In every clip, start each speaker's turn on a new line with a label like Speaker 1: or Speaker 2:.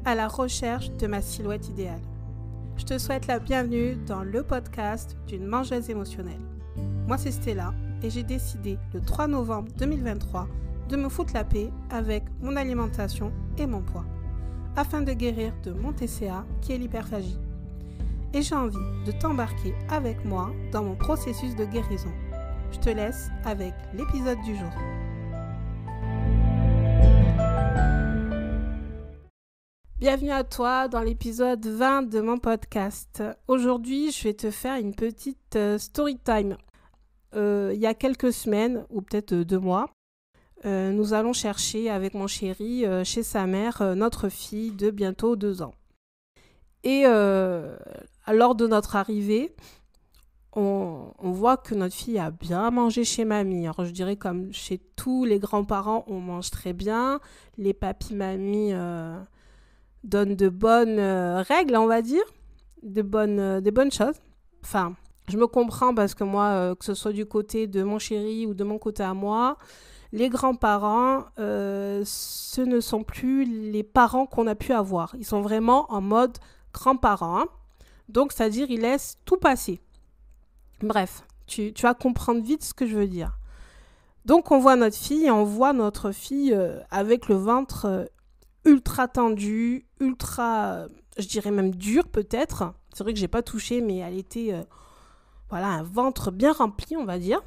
Speaker 1: à la recherche de ma silhouette idéale. Je te souhaite la bienvenue dans le podcast d'une mangeuse émotionnelle. Moi, c'est Stella et j'ai décidé le 3 novembre 2023 de me foutre la paix avec mon alimentation et mon poids, afin de guérir de mon TCA qui est l'hyperphagie. Et j'ai envie de t'embarquer avec moi dans mon processus de guérison. Je te laisse avec l'épisode du jour. Bienvenue à toi dans l'épisode 20 de mon podcast. Aujourd'hui, je vais te faire une petite story time. Il y a quelques semaines, ou peut-être 2 mois, nous allons chercher avec mon chéri chez sa mère notre fille de bientôt 2 ans. Et lors de notre arrivée, on voit que notre fille a bien mangé chez mamie. Alors je dirais comme chez tous les grands-parents, on mange très bien. Les papis-mamies donnent de bonnes règles, on va dire, des bonnes choses. Enfin, je me comprends parce que moi, que ce soit du côté de mon chéri ou de mon côté à moi, les grands-parents, ce ne sont plus les parents qu'on a pu avoir. Ils sont vraiment en mode grands-parents. Hein. Donc, c'est-à-dire, ils laissent tout passer. Bref, tu vas comprendre vite ce que je veux dire. Donc, on voit notre fille avec le ventre ultra tendu, ultra, je dirais même dur peut-être. C'est vrai que j'ai pas touché, mais elle était, un ventre bien rempli, on va dire.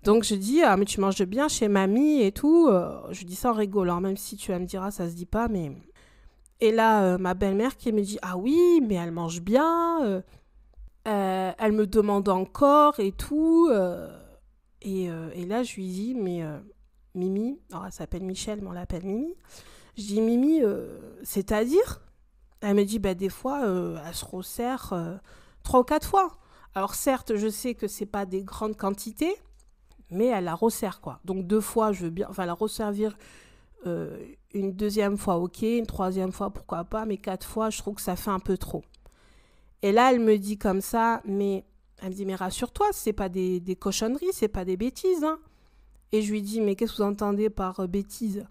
Speaker 1: Donc je dis, mais tu manges bien chez mamie et tout. Je dis ça en rigolant, même si tu vas me dire, ça se dit pas, mais... Et là, ma belle-mère qui me dit, ah oui, mais elle mange bien, elle me demande encore et tout. Et là, je lui dis, mais Mimi, alors elle s'appelle Michel, mais on l'appelle Mimi. Je dis, Mimi, c'est-à-dire ? Elle me dit, des fois, elle se resserre 3 ou 4 fois. Alors certes, je sais que c'est pas des grandes quantités, mais elle la resserre, quoi. Donc 2 fois, je veux bien, la resservir une 2e fois, ok, une 3e fois, pourquoi pas, mais 4 fois, je trouve que ça fait un peu trop. Et là, elle me dit comme ça, elle me dit, mais rassure-toi, c'est pas des cochonneries, c'est pas des bêtises, hein. Et je lui dis, mais qu'est-ce que vous entendez par bêtises ?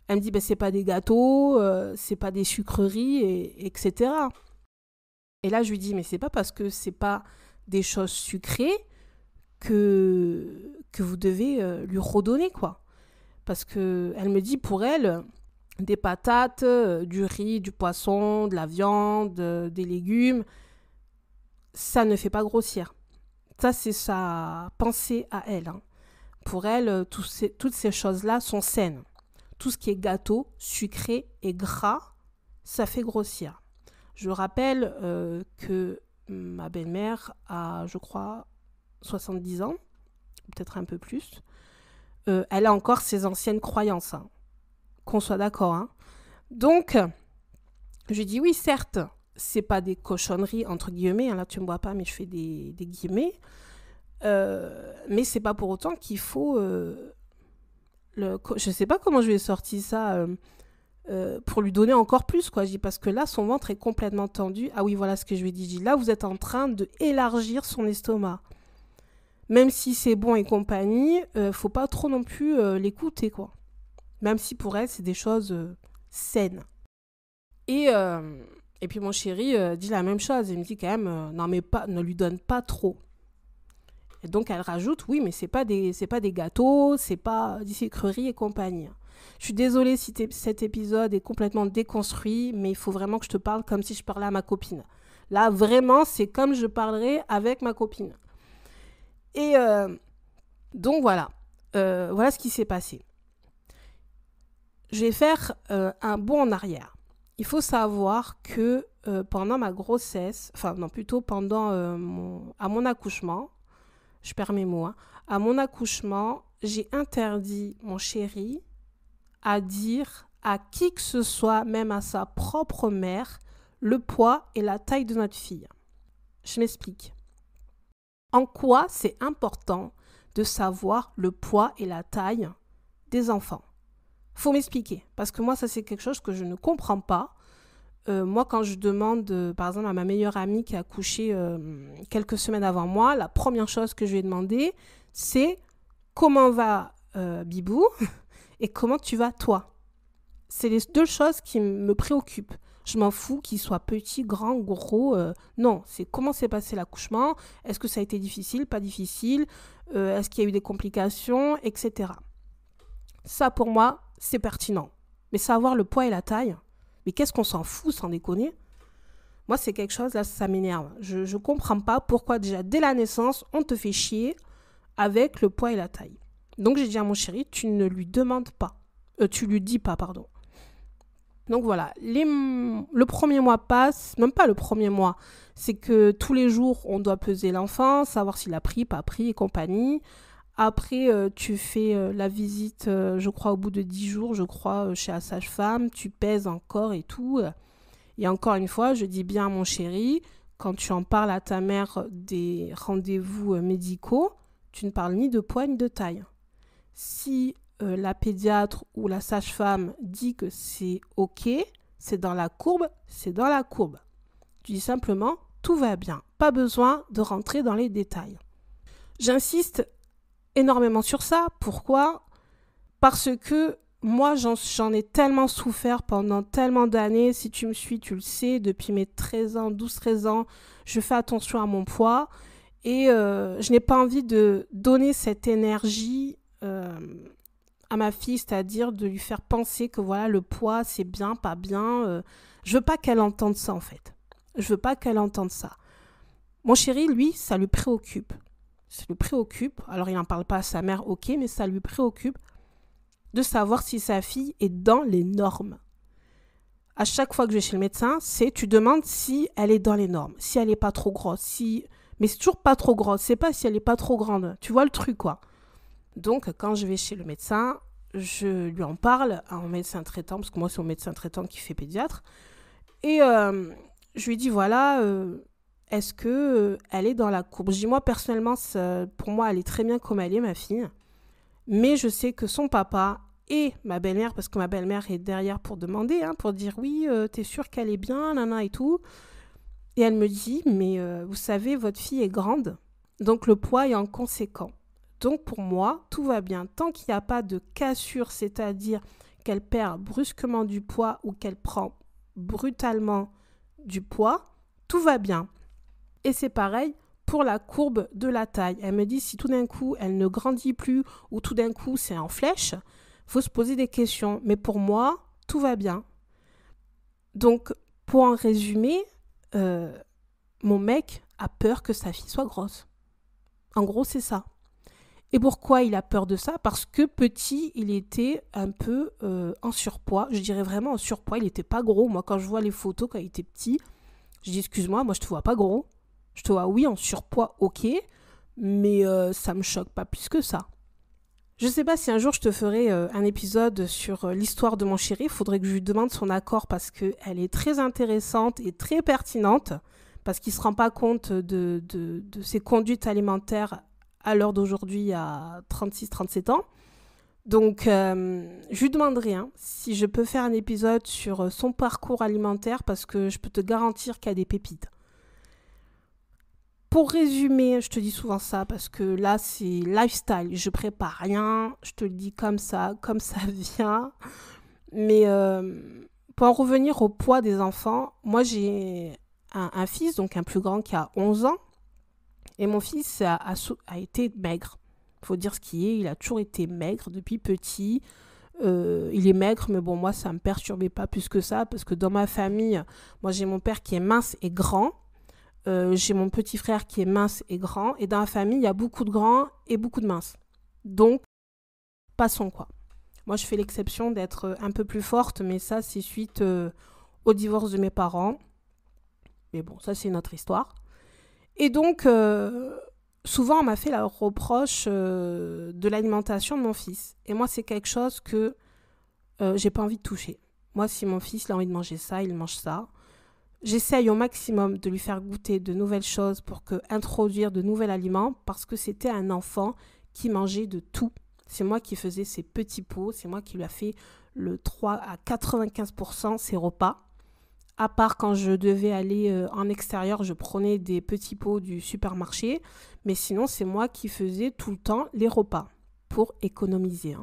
Speaker 1: Elle me dit, c'est pas des gâteaux, c'est pas des sucreries, etc. Et là, je lui dis, mais c'est pas parce que c'est pas des choses sucrées que vous devez lui redonner, quoi. Parce que elle me dit, pour elle, des patates, du riz, du poisson, de la viande, des légumes, ça ne fait pas grossir. Ça, c'est sa pensée à elle. Hein. Pour elle, toutes ces choses-là sont saines. Tout ce qui est gâteau, sucré et gras, ça fait grossir. Je rappelle que ma belle-mère a, je crois, 70 ans, peut-être un peu plus. Elle a encore ses anciennes croyances, hein, qu'on soit d'accord. Hein. Donc, je dis oui, certes, c'est pas des cochonneries, entre guillemets, hein, là tu me vois pas, mais je fais des guillemets, mais c'est pas pour autant qu'il faut... je sais pas comment je lui ai sorti ça pour lui donner encore plus, quoi. Je dis, parce que là, son ventre est complètement tendu. Ah oui, voilà ce que je lui ai dit. Je dis, là, vous êtes en train d'élargir son estomac. Même si c'est bon et compagnie, faut pas trop non plus l'écouter, quoi. Même si pour elle, c'est des choses saines. Et puis mon chéri dit la même chose. Il me dit quand même, non mais pas, ne lui donne pas trop. Et donc elle rajoute, oui, mais c'est pas des gâteaux, c'est pas des sucreries et compagnie. Je suis désolée si cet épisode est complètement déconstruit, mais il faut vraiment que je te parle comme si je parlais à ma copine. Là, vraiment, c'est comme je parlerais avec ma copine. Et donc voilà, voilà ce qui s'est passé. Je vais faire un bond en arrière. Il faut savoir que pendant ma grossesse, à mon accouchement, je perds mes mots, hein, à mon accouchement, j'ai interdit mon chéri à dire à qui que ce soit, même à sa propre mère, le poids et la taille de notre fille. Je m'explique. En quoi c'est important de savoir le poids et la taille des enfants ? Faut m'expliquer, parce que moi, ça, c'est quelque chose que je ne comprends pas. Moi, quand je demande, par exemple, à ma meilleure amie qui a accouché quelques semaines avant moi, la première chose que je lui ai demandé, c'est comment va Bibou et comment tu vas toi. C'est les 2 choses qui me préoccupent. Je m'en fous qu'il soit petit, grand, gros. Non, c'est comment s'est passé l'accouchement. Est-ce que ça a été difficile, pas difficile, est-ce qu'il y a eu des complications, etc. Ça, pour moi, c'est pertinent. Mais savoir le poids et la taille, mais qu'est-ce qu'on s'en fout, sans déconner? Moi, c'est quelque chose, là, ça m'énerve. Je comprends pas pourquoi déjà, dès la naissance, on te fait chier avec le poids et la taille. Donc, j'ai dit à mon chéri, tu ne lui demandes pas. Tu lui dis pas, pardon. Donc voilà, le premier mois passe, même pas le premier mois, c'est que tous les jours, on doit peser l'enfant, savoir s'il a pris, pas pris et compagnie. Après, tu fais la visite, je crois, au bout de 10 jours, je crois, chez la sage-femme, tu pèses encore et tout. Et encore une fois, je dis bien à mon chéri, quand tu en parles à ta mère des rendez-vous médicaux, tu ne parles ni de poids ni de taille. Si la pédiatre ou la sage-femme dit que c'est OK, c'est dans la courbe, c'est dans la courbe. Tu dis simplement, tout va bien. Pas besoin de rentrer dans les détails. J'insiste énormément sur ça. Pourquoi ? Parce que moi, j'en ai tellement souffert pendant tellement d'années. Si tu me suis, tu le sais, depuis mes 13 ans, 12-13 ans, je fais attention à mon poids. Et je n'ai pas envie de donner cette énergie à ma fille, c'est-à-dire de lui faire penser que voilà, le poids, c'est bien, pas bien. Je veux pas qu'elle entende ça, en fait. Je veux pas qu'elle entende ça. Mon chéri, lui, ça lui préoccupe. Ça lui préoccupe. Alors, il n'en parle pas à sa mère, OK, mais ça lui préoccupe de savoir si sa fille est dans les normes. À chaque fois que je vais chez le médecin, tu demandes si elle est dans les normes, si elle n'est pas trop grosse, mais c'est toujours pas trop grosse, c'est pas si elle n'est pas trop grande. Tu vois le truc, quoi. Donc, quand je vais chez le médecin, je lui en parle à mon médecin traitant, parce que moi, c'est mon médecin traitant qui fait pédiatre. Et je lui dis, voilà, est-ce qu'elle est dans la courbe ? Je dis, moi, personnellement, pour moi, elle est très bien comme elle est, ma fille. Mais je sais que son papa et ma belle-mère, parce que ma belle-mère est derrière pour demander, pour dire, oui, t'es sûre qu'elle est bien, nana et tout. Et elle me dit, mais vous savez, votre fille est grande, donc le poids est en conséquent. Donc pour moi, tout va bien. Tant qu'il n'y a pas de cassure, c'est-à-dire qu'elle perd brusquement du poids ou qu'elle prend brutalement du poids, tout va bien. Et c'est pareil pour la courbe de la taille. Elle me dit si tout d'un coup, elle ne grandit plus ou tout d'un coup, c'est en flèche, il faut se poser des questions. Mais pour moi, tout va bien. Donc, pour en résumer, mon mec a peur que sa fille soit grosse. En gros, c'est ça. Et pourquoi il a peur de ça ? Parce que petit, il était un peu en surpoids. Je dirais vraiment en surpoids. Il n'était pas gros. Moi, quand je vois les photos quand il était petit, je dis excuse-moi, moi je te vois pas gros. Je te vois, oui, en surpoids, ok, mais ça me choque pas plus que ça. Je sais pas si un jour je te ferai un épisode sur l'histoire de mon chéri. Il faudrait que je lui demande son accord parce qu'elle est très intéressante et très pertinente. Parce qu'il ne se rend pas compte de ses conduites alimentaires à l'heure d'aujourd'hui à 36-37 ans. Donc, je lui demanderai si je peux faire un épisode sur son parcours alimentaire parce que je peux te garantir qu'il y a des pépites. Pour résumer, je te dis souvent ça parce que là, c'est lifestyle. Je prépare rien, je te le dis comme ça vient. Mais pour en revenir au poids des enfants, moi, j'ai un fils, donc un plus grand qui a 11 ans. Et mon fils a été maigre. Il faut dire ce qui est, il a toujours été maigre depuis petit. Il est maigre, mais bon, moi, ça ne me perturbait pas plus que ça, parce que dans ma famille, moi, j'ai mon père qui est mince et grand. J'ai mon petit frère qui est mince et grand. Et dans la famille, il y a beaucoup de grands et beaucoup de minces. Donc, passons, quoi. Moi, je fais l'exception d'être un peu plus forte, mais ça, c'est suite au divorce de mes parents. Mais bon, ça, c'est une autre histoire. Et donc, souvent, on m'a fait la reproche de l'alimentation de mon fils. Et moi, c'est quelque chose que j'ai pas envie de toucher. Moi, si mon fils il a envie de manger ça, il mange ça. J'essaye au maximum de lui faire goûter de nouvelles choses pour introduire de nouveaux aliments parce que c'était un enfant qui mangeait de tout. C'est moi qui faisais ses petits pots, c'est moi qui lui a fait le 3 à 95% ses repas. À part quand je devais aller en extérieur, je prenais des petits pots du supermarché. Mais sinon, c'est moi qui faisais tout le temps les repas pour économiser.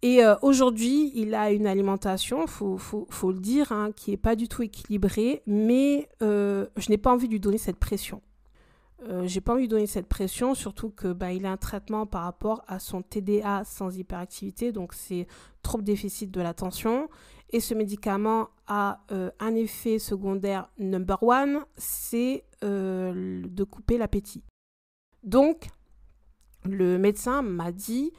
Speaker 1: Et aujourd'hui, il a une alimentation, faut le dire, hein, qui n'est pas du tout équilibrée, mais je n'ai pas envie de lui donner cette pression. J'ai pas envie de lui donner cette pression, surtout que il a un traitement par rapport à son TDA sans hyperactivité, donc c'est trouble déficit de l'attention. Et ce médicament a un effet secondaire number one, c'est de couper l'appétit. Donc, le médecin m'a dit,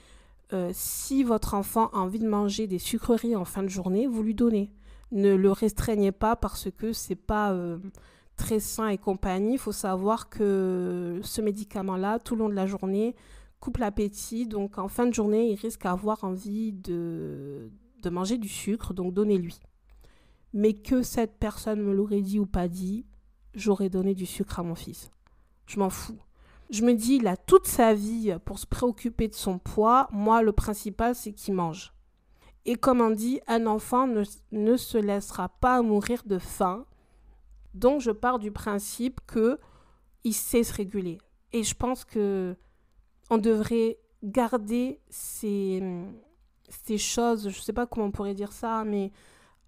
Speaker 1: si votre enfant a envie de manger des sucreries en fin de journée, vous lui donnez. Ne le restreignez pas parce que c'est pas très sain et compagnie. Il faut savoir que ce médicament-là, tout le long de la journée, coupe l'appétit. Donc, en fin de journée, il risque d'avoir envie de manger du sucre, donc donnez-lui. Mais que cette personne me l'aurait dit ou pas dit, j'aurais donné du sucre à mon fils. Je m'en fous. Je me dis, il a toute sa vie pour se préoccuper de son poids. Moi, le principal, c'est qu'il mange. Et comme on dit, un enfant ne se laissera pas mourir de faim. Donc, je pars du principe qu'il sait se réguler. Et je pense qu'on devrait garder ces choses, je ne sais pas comment on pourrait dire ça, mais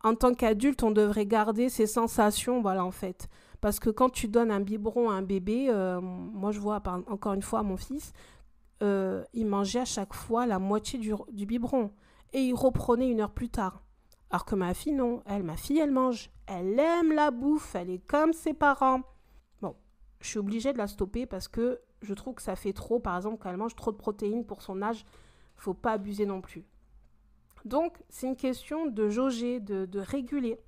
Speaker 1: en tant qu'adulte, on devrait garder ces sensations, voilà, en fait. Parce que quand tu donnes un biberon à un bébé, moi je vois encore une fois mon fils, il mangeait à chaque fois la moitié du biberon. Et il reprenait 1 heure plus tard. Alors que ma fille, non. Ma fille, elle mange. Elle aime la bouffe. Elle est comme ses parents. Bon, je suis obligée de la stopper parce que je trouve que ça fait trop. Par exemple, quand elle mange trop de protéines pour son âge, il ne faut pas abuser non plus. Donc, c'est une question de jauger, de réguler.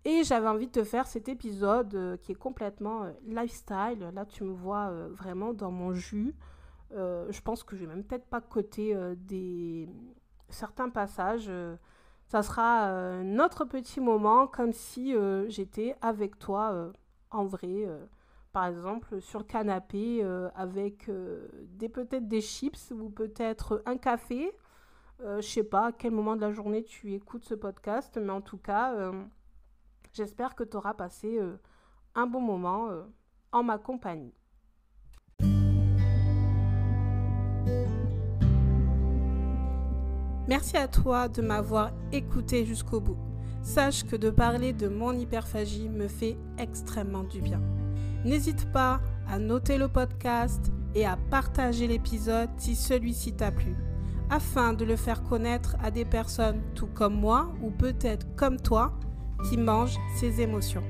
Speaker 1: Et j'avais envie de te faire cet épisode qui est complètement lifestyle. Là, tu me vois vraiment dans mon jus. Je pense que je vais même peut-être pas coter certains passages. Ça sera notre petit moment comme si j'étais avec toi en vrai. Par exemple, sur le canapé avec peut-être des chips ou peut-être un café. Je sais pas à quel moment de la journée tu écoutes ce podcast, mais en tout cas... j'espère que tu auras passé un bon moment en ma compagnie. Merci à toi de m'avoir écouté jusqu'au bout. Sache que de parler de mon hyperphagie me fait extrêmement du bien. N'hésite pas à noter le podcast et à partager l'épisode si celui-ci t'a plu, afin de le faire connaître à des personnes tout comme moi ou peut-être comme toi, qui mange ses émotions.